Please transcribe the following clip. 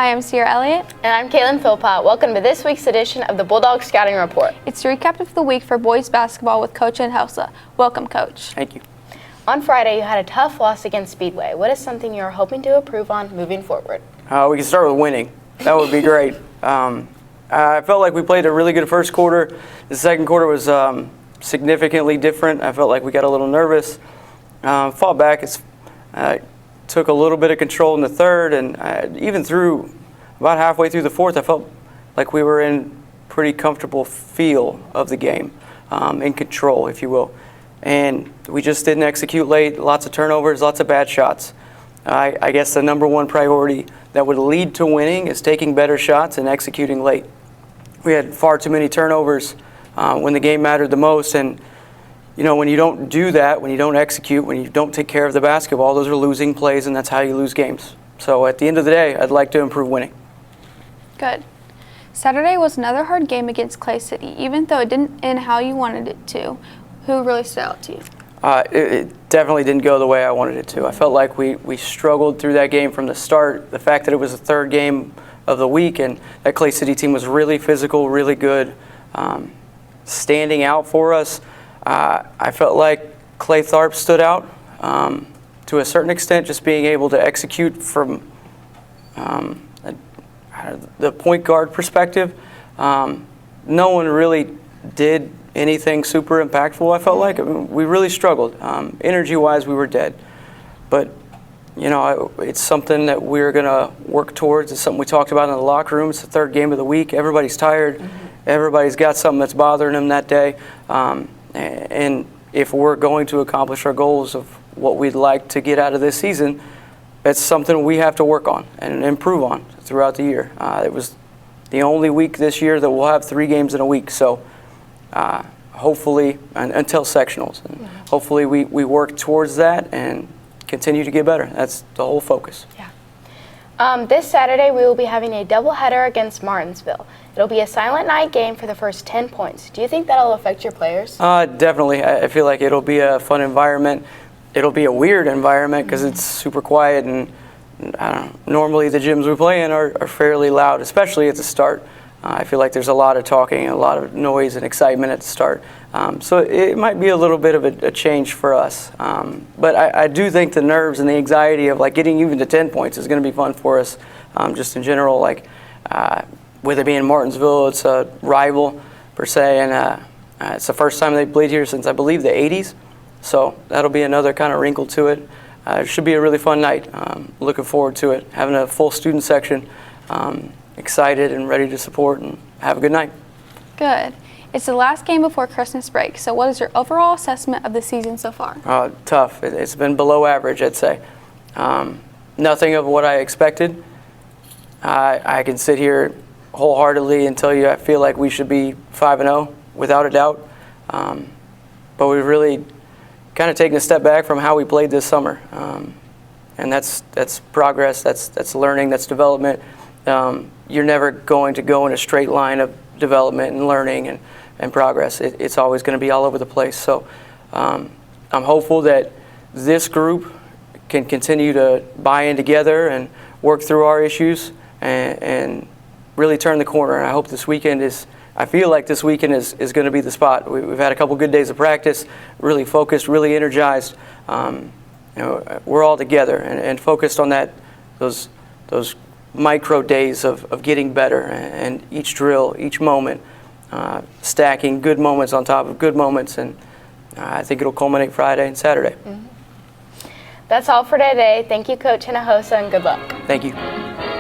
Hi, I'm Ciara Elliott. And I'm Kaitlyn Philpott. Welcome to this week's edition of the Bulldog Scouting Report. It's the recap of the week for boys basketball with Coach Hinojosa. Welcome, Coach. Thank you. On Friday, you had a tough loss against Speedway. What is something you're hoping to improve on moving forward? We can start with winning. That would be great. I felt like we played a really good first quarter. The second quarter was significantly different. I felt like we got a little nervous. Fought back. Took a little bit of control in the third, and even through about halfway through the fourth, I felt like we were in pretty comfortable feel of the game, in control, if you will. And we just didn't execute late. Lots of turnovers, lots of bad shots. I guess the number one priority that would lead to winning is taking better shots and executing late. We had far too many turnovers when the game mattered the most, and you know, when you don't do that, when you don't execute, when you don't take care of the basketball, those are losing plays, and that's how you lose games. So at the end of the day, I'd like to improve winning. Good. Saturday was another hard game against Clay City, even though it didn't end how you wanted it to. Who really stood out to you? It definitely didn't go the way I wanted it to. I felt like we struggled through that game from the start. The fact that it was the third game of the week, and that Clay City team was really physical, really good, standing out for us. I felt like Clay Tharp stood out to a certain extent, just being able to execute from the point guard perspective. No one really did anything super impactful, I felt like. I mean, we really struggled. Energy-wise, we were dead. But, you know, it's something that we're going to work towards. It's something we talked about in the locker room. It's the third game of the week. Everybody's tired. Everybody's got something that's bothering them that day. And if we're going to accomplish our goals of what we'd like to get out of this season, it's something we have to work on and improve on throughout the year. It was the only week this year that we'll have 3 games in a week. So hopefully, until sectionals, and hopefully we work towards that and continue to get better. That's the whole focus. Yeah. This Saturday, we will be having a doubleheader against Martinsville. It'll be a silent night game for the first 10 points. Do you think that'll affect your players? Definitely. I feel like it'll be a fun environment. It'll be a weird environment because it's super quiet, and I don't know, normally the gyms we play in are fairly loud, especially at the start. I feel like there's a lot of talking and a lot of noise and excitement at the start. So it might be a little bit of a change for us. But I do think the nerves and the anxiety of like getting even to 10 points is going to be fun for us, just in general. Like with it being Martinsville, it's a rival per se, and it's the first time they've played here since I believe the 80s. So that'll be another kind of wrinkle to it. It should be a really fun night. Looking forward to it. Having a full student section. Excited and ready to support, and have a good night. Good. It's the last game before Christmas break, so what is your overall assessment of the season so far? Tough. It's been below average, I'd say. Nothing of what I expected. I can sit here wholeheartedly and tell you I feel like we should be 5-0 without a doubt. But we've really kind of taken a step back from how we played this summer. And that's progress, that's learning, that's development. You're never going to go in a straight line of development and learning and progress. It's always going to be all over the place. So I'm hopeful that this group can continue to buy in together and work through our issues and really turn the corner. And I hope this weekend I feel like this weekend is going to be the spot. We've had a couple good days of practice, really focused, really energized. You know, we're all together and focused on those micro days of getting better, and each drill, each moment, stacking good moments on top of good moments, and I think it'll culminate Friday and Saturday. That's all for today. Thank you, Coach Hinojosa, and good luck. Thank you.